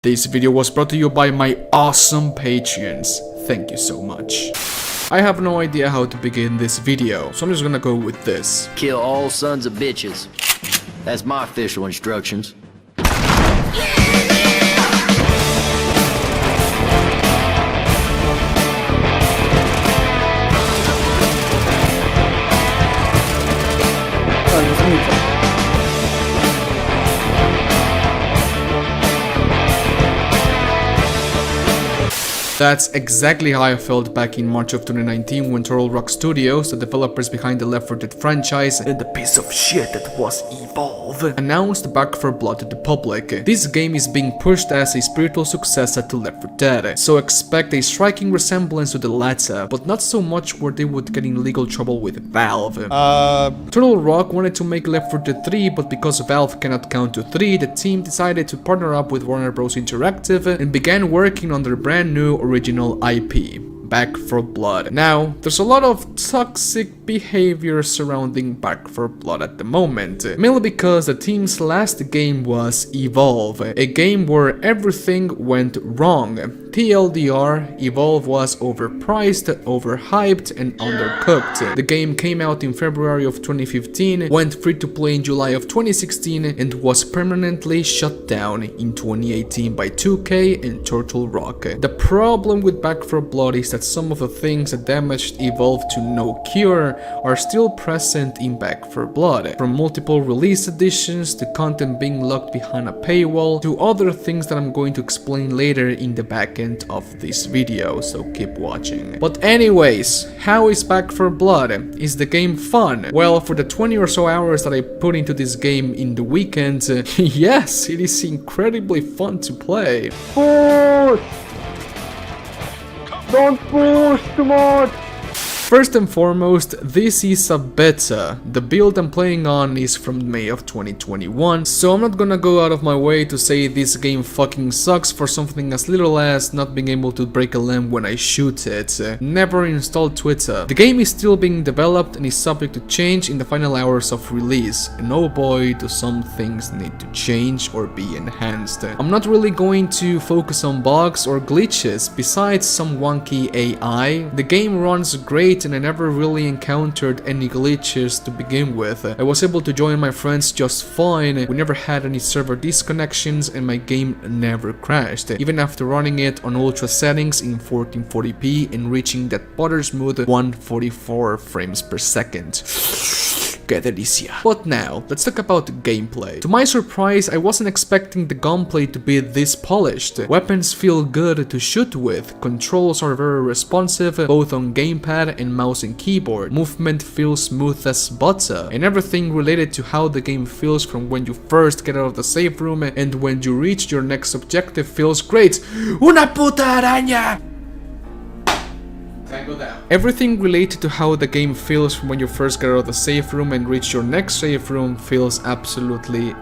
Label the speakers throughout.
Speaker 1: This video was brought to you by my awesome Patreons. Thank you so much. I have no idea how to begin this video, so I'm just gonna go with this.
Speaker 2: Kill all sons of bitches. That's my official instructions.
Speaker 1: That's exactly how I felt back in March of 2019 when Turtle Rock Studios, the developers behind the Left 4 Dead franchise and the piece of shit that was Evolve, announced Back 4 Blood to the public. This game is being pushed as a spiritual successor to Left 4 Dead, so expect a striking resemblance to the latter, but not so much where they would get in legal trouble with Valve. Turtle Rock wanted to make Left 4 Dead 3, but because Valve cannot count to 3, the team decided to partner up with Warner Bros. Interactive and began working on their brand new original IP, Back 4 Blood. Now, there's a lot of toxic behavior surrounding Back 4 Blood at the moment, mainly because the team's last game was Evolve, a game where everything went wrong. TLDR, Evolve was overpriced, overhyped, and undercooked. The game came out in February of 2015, went free to play in July of 2016, and was permanently shut down in 2018 by 2K and Turtle Rock. The problem with Back 4 Blood is that some of the things that damaged Evolve to no cure are still present in Back 4 Blood, from multiple release editions to content being locked behind a paywall to other things that I'm going to explain later in the back end of this video, so keep watching. But anyways, how is Back 4 Blood? Is the game fun? Well, for the 20 or so hours that I put into this game in the weekend, yes, it is incredibly fun to play.
Speaker 3: Push! Don't push too much!
Speaker 1: First and foremost, this is a beta. The build I'm playing on is from May of 2021, so I'm not gonna go out of my way to say this game fucking sucks for something as little as not being able to break a lamp when I shoot it. Never installed Twitter. The game is still being developed and is subject to change in the final hours of release, and oh boy, do some things need to change or be enhanced. I'm not really going to focus on bugs or glitches, besides some wonky AI. The game runs great and I never really encountered any glitches to begin with. I was able to join my friends just fine, we never had any server disconnections and my game never crashed, even after running it on ultra settings in 1440p and reaching that butter smooth 144 frames per second. Que delicia. But now, let's talk about the gameplay. To my surprise, I wasn't expecting the gunplay to be this polished. Weapons feel good to shoot with, controls are very responsive, both on gamepad and mouse and keyboard, movement feels smooth as butter, and everything related to how the game feels from when you first get out of the safe room and when you reach your next objective feels great. Una puta araña! Everything related to how the game feels from when you first get out of the safe room and reach your next safe room feels absolutely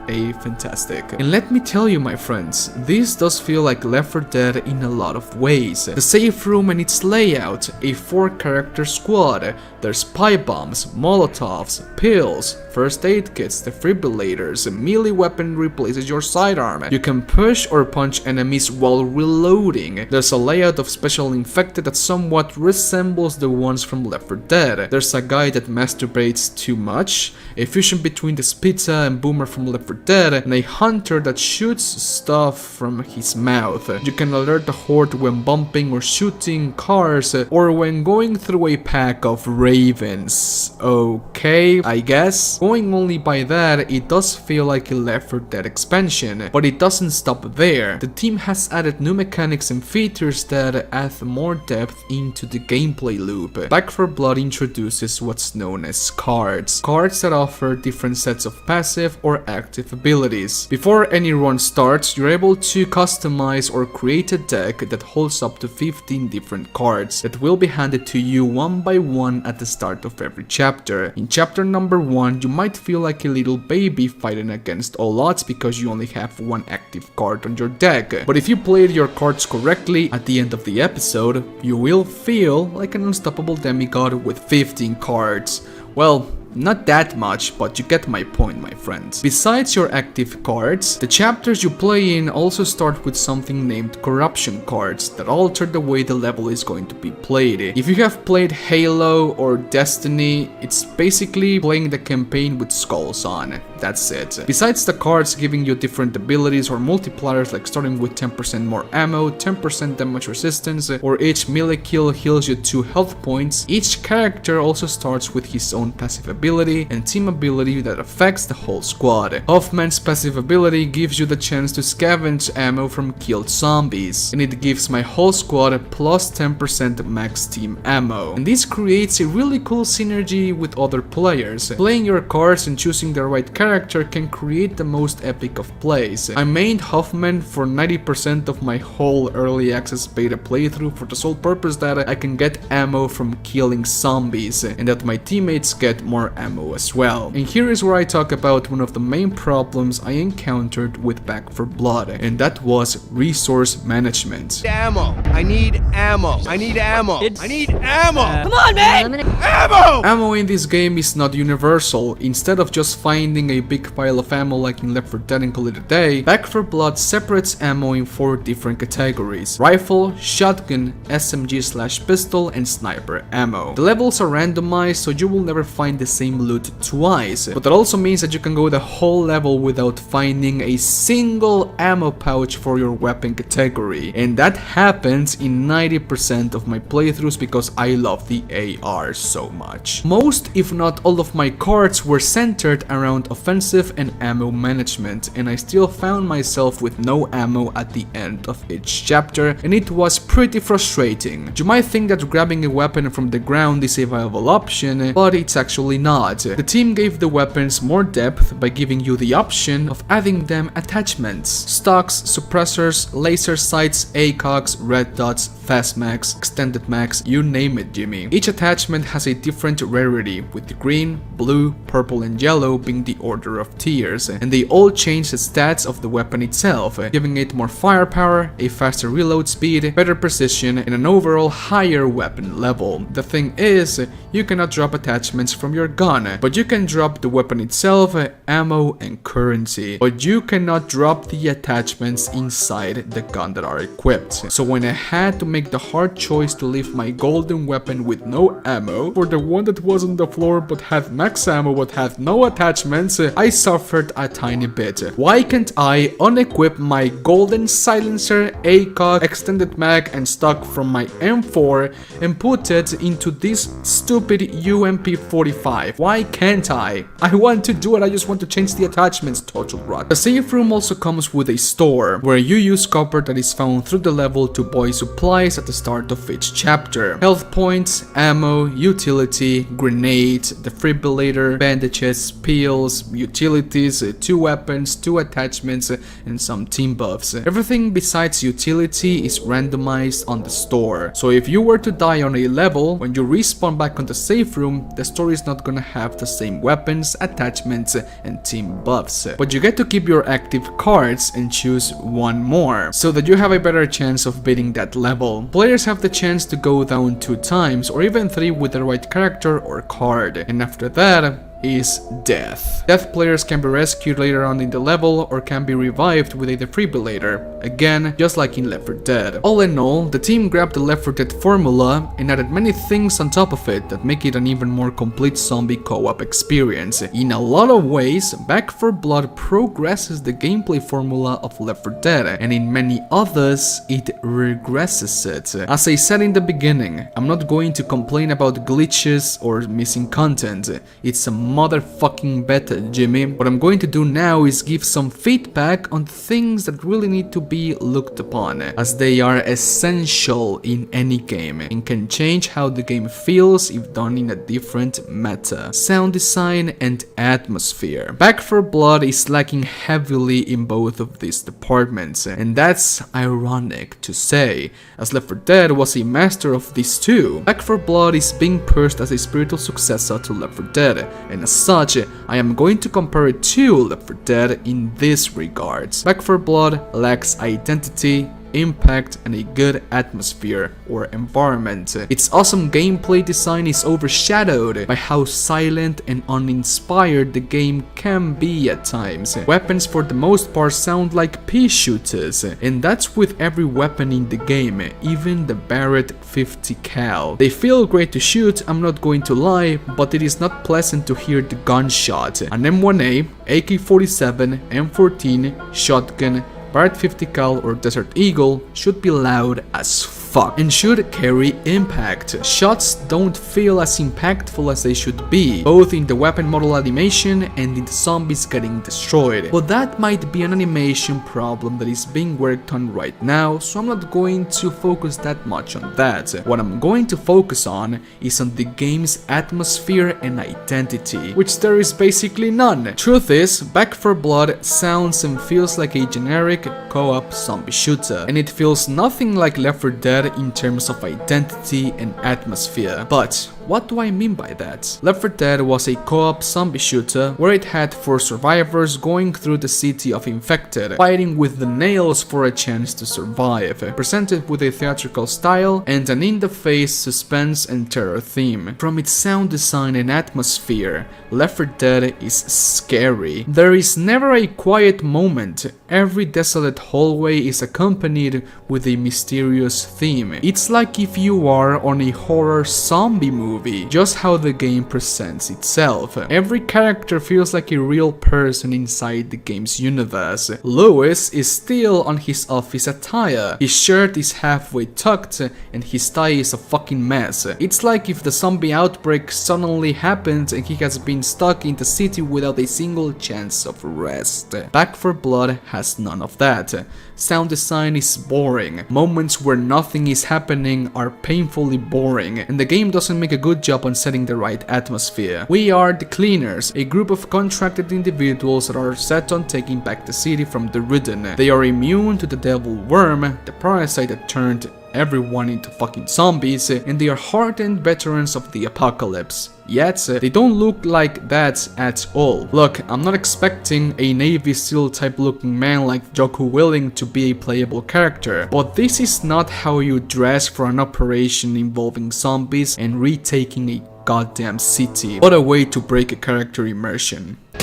Speaker 1: fantastic. And let me tell you, my friends, this does feel like Left 4 Dead in a lot of ways. The safe room and its layout, a 4-character squad, there's pipe bombs, molotovs, pills, first aid kits, defibrillators, a melee weapon replaces your sidearm, you can push or punch enemies while reloading, there's a layout of special infected that somewhat resembles the ones from Left 4 Dead, there's a guy that masturbates too much, a fusion between the Spita and Boomer from Left 4 Dead, and a hunter that shoots stuff from his mouth. You can alert the horde when bumping or shooting cars, or when going through a pack of ravens. Okay, I guess. Going only by that, it does feel like a Left 4 Dead expansion, but it doesn't stop there. The team has added new mechanics and features that add more depth into the gameplay loop. Back 4 Blood introduces what's known as cards. Cards that offer different sets of passive or active abilities. Before any run starts, you're able to customize or create a deck that holds up to 15 different cards that will be handed to you one by one at the start of every chapter. In chapter number 1, you might feel like a little baby fighting against all odds because you only have one active card on your deck. But if you played your cards correctly, at the end of the episode, you will feel like an unstoppable demigod with 15 cards. Well, Not that much, but you get my point, my friends. Besides your active cards, the chapters you play in also start with something named corruption cards that alter the way the level is going to be played. If you have played Halo or Destiny, it's basically playing the campaign with skulls on. That's it. Besides the cards giving you different abilities or multipliers, like starting with 10% more ammo, 10% damage resistance, or each melee kill heals you 2 health points, each character also starts with his own passive ability and team ability that affects the whole squad. Hoffman's passive ability gives you the chance to scavenge ammo from killed zombies, and it gives my whole squad plus 10% max team ammo. And this creates a really cool synergy with other players. Playing your cards and choosing the right character can create the most epic of plays. I mained Hoffman for 90% of my whole early access beta playthrough for the sole purpose that I can get ammo from killing zombies and that my teammates get more ammo as well. And here is where I talk about one of the main problems I encountered with Back 4 Blood, and that was resource management.
Speaker 4: Ammo. I need ammo. I need ammo. I need ammo.
Speaker 5: Come on, man!
Speaker 4: Ammo!
Speaker 1: Ammo in this game is not universal. Instead of just finding a big pile of ammo like in Left 4 Dead and call it a day, Back 4 Blood separates ammo in 4 different categories: rifle, shotgun, SMG/pistol, and sniper ammo. The levels are randomized, so you will never find the same loot twice, but that also means that you can go the whole level without finding a single ammo pouch for your weapon category, and that happens in 90% of my playthroughs because I love the AR so much. Most, if not all of my cards were centered around offensive and ammo management, and I still found myself with no ammo at the end of each chapter, and it was pretty frustrating. You might think that grabbing a weapon from the ground is a viable option, but it's actually not. The team gave the weapons more depth by giving you the option of adding them attachments: stocks, suppressors, laser sights, ACOGs, red dots, fast mags, extended mags, you name it, Jimmy. Each attachment has a different rarity, with the green, blue, purple and yellow being the order of tiers, and they all change the stats of the weapon itself, giving it more firepower, a faster reload speed, better precision, and an overall higher weapon level. The thing is, you cannot drop attachments from your gun, but you can drop the weapon itself, ammo and currency, but you cannot drop the attachments inside the gun that are equipped. So when I had to make the hard choice to leave my golden weapon with no ammo for the one that was on the floor but had max ammo but had no attachments, I suffered a tiny bit. Why can't I unequip my golden silencer, ACOG, extended mag and stock from my M4 and put it into this stupid UMP45? Why can't I? I want to do it, I just want to change the attachments, total rot. The safe room also comes with a store where you use copper that is found through the level to buy supplies at the start of each chapter: health points, ammo, utility, grenade, defibrillator, bandages, pills, utilities, 2 weapons, 2 attachments, and some team buffs. Everything besides utility is randomized on the store, so if you were to die on a level, when you respawn back on the safe room, the store is not gonna have the same weapons, attachments, and team buffs. But you get to keep your active cards and choose one more, so that you have a better chance of beating that level. Players have the chance to go down 2 times or even 3 with the right character or card, and after that is death. Death players can be rescued later on in the level or can be revived with a defibrillator, again just like in Left 4 Dead. All in all, the team grabbed the Left 4 Dead formula and added many things on top of it that make it an even more complete zombie co-op experience. In a lot of ways, Back 4 Blood progresses the gameplay formula of Left 4 Dead, and in many others it regresses it. As I said in the beginning, I'm not going to complain about glitches or missing content. It's a motherfucking beta, Jimmy. What I'm going to do now is give some feedback on things that really need to be looked upon, as they are essential in any game and can change how the game feels if done in a different meta, sound design and atmosphere. Back 4 Blood is lacking heavily in both of these departments, and that's ironic to say, as Left 4 Dead was a master of these two. Back 4 Blood is being pushed as a spiritual successor to Left 4 Dead, and as such, I am going to compare it to Left 4 Dead in this regards. Back 4 Blood lacks identity, impact, and a good atmosphere or environment. Its awesome gameplay design is overshadowed by how silent and uninspired the game can be at times. Weapons for the most part sound like pea shooters, and that's with every weapon in the game, even the Barrett 50 cal. They feel great to shoot, I'm not going to lie, but it is not pleasant to hear the gunshot. An M1A, AK-47, M14, shotgun, Barrett 50 cal or Desert Eagle should be loud as fuck and should carry impact. Shots don't feel as impactful as they should be, both in the weapon model animation and in the zombies getting destroyed. But that might be an animation problem that is being worked on right now, so I'm not going to focus that much on that. What I'm going to focus on is on the game's atmosphere and identity, which there is basically none. Truth is, Back 4 Blood sounds and feels like a generic co-op zombie shooter, and it feels nothing like Left 4 Dead in terms of identity and atmosphere. But what do I mean by that? Left 4 Dead was a co-op zombie shooter where it had 4 survivors going through the city of infected, fighting with the nails for a chance to survive, presented with a theatrical style and an in-the-face suspense and terror theme. From its sound design and atmosphere, Left 4 Dead is scary. There is never a quiet moment. Every desolate hallway is accompanied with a mysterious theme. It's like if you are on a horror zombie movie, just how the game presents itself. Every character feels like a real person inside the game's universe. Lewis is still on his office attire. His shirt is halfway tucked and his tie is a fucking mess. It's like if the zombie outbreak suddenly happened and he has been stuck in the city without a single chance of rest. Back 4 Blood has none of that. Sound design is boring. Moments where nothing is happening are painfully boring, and the game doesn't make a good job on setting the right atmosphere. We are the Cleaners, a group of contracted individuals that are set on taking back the city from the Ridden. They are immune to the devil worm, the parasite that turned everyone into fucking zombies, and they are hardened veterans of the apocalypse. Yet, they don't look like that at all. Look, I'm not expecting a Navy SEAL type looking man like Jocko Willing to be a playable character, but this is not how you dress for an operation involving zombies and retaking a goddamn city. What a way to break a character immersion.
Speaker 5: The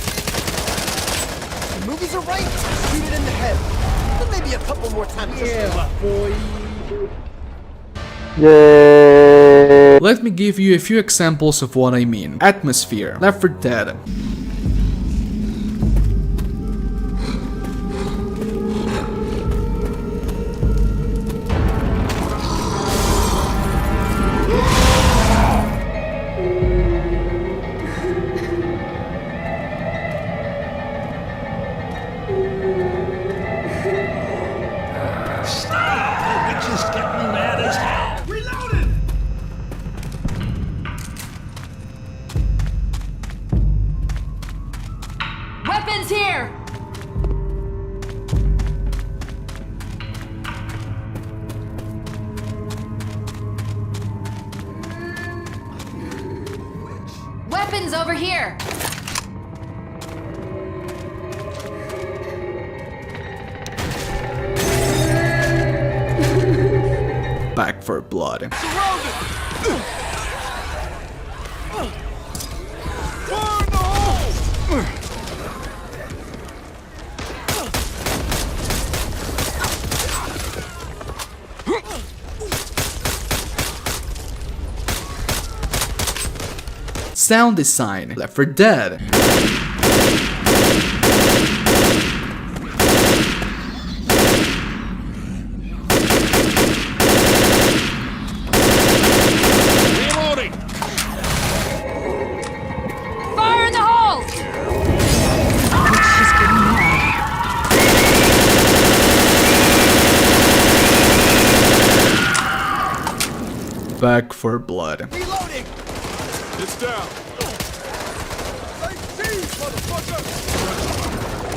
Speaker 5: movies are right. Shoot it in the head. Then maybe a couple more times.
Speaker 4: Yeah, boy.
Speaker 3: Yeah.
Speaker 1: Let me give you a few examples of what I mean. Atmosphere. Left 4 Dead.
Speaker 6: Weapons here! Weapons over here!
Speaker 1: Back 4 Blood. Sound design. Left 4 Dead.
Speaker 4: Reloading.
Speaker 6: Fire in the hole! She's getting mad.
Speaker 1: Back 4 Blood.
Speaker 5: Reloading.
Speaker 4: It's down. Motherfucker.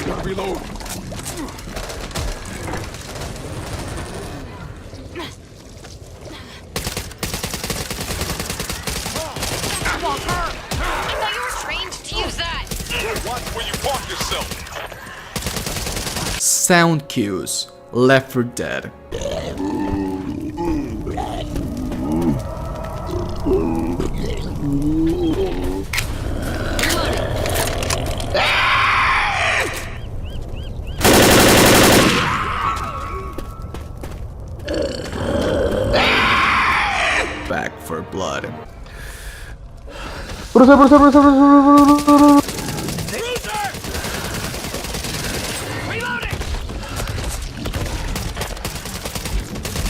Speaker 4: Gotta reload.
Speaker 6: Walker! I thought you were trained to use that!
Speaker 4: Watch where you park yourself.
Speaker 1: Sound cues. Left 4 Dead. Back 4 Blood.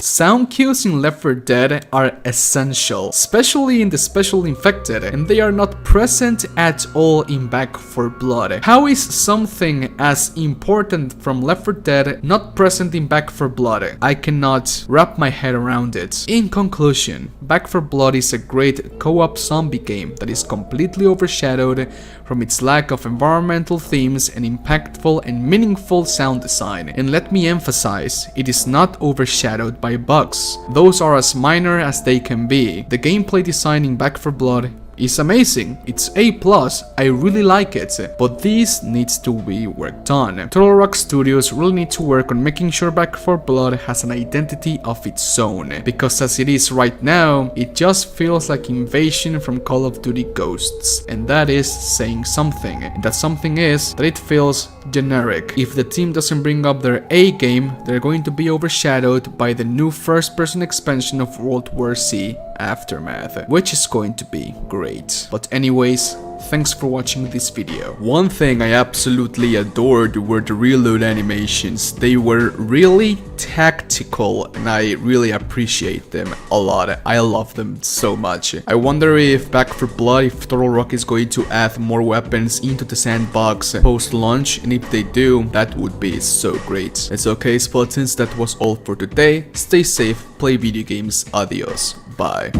Speaker 1: Sound cues in Left 4 Dead are essential, especially in the Special Infected, and they are not present at all in Back 4 Blood. How is something as important from Left 4 Dead not present in Back 4 Blood? I cannot wrap my head around it. In conclusion, Back 4 Blood is a great co-op zombie game that is completely overshadowed from its lack of environmental themes and impactful and meaningful sound design. And let me emphasize, it is not overshadowed by bugs. Those are as minor as they can be. The gameplay design in Back 4 Blood is amazing. It's A+, I really like it, but this needs to be worked on. Turtle Rock Studios really need to work on making sure Back 4 Blood has an identity of its own, because as it is right now, it just feels like Invasion from Call of Duty Ghosts, and that is saying something. And that something is that it feels generic. If the team doesn't bring up their A game, they're going to be overshadowed by the new first-person expansion of World War C Aftermath, which is going to be great. But anyways, thanks for watching this video. One thing I absolutely adored were the reload animations. They were really tactical and I really appreciate them a lot. I love them so much. I wonder if Back 4 Blood, if Turtle Rock is going to add more weapons into the sandbox post-launch, and if they do, that would be so great. It's okay, Spartans, that was all for today. Stay safe, play video games, adios, bye.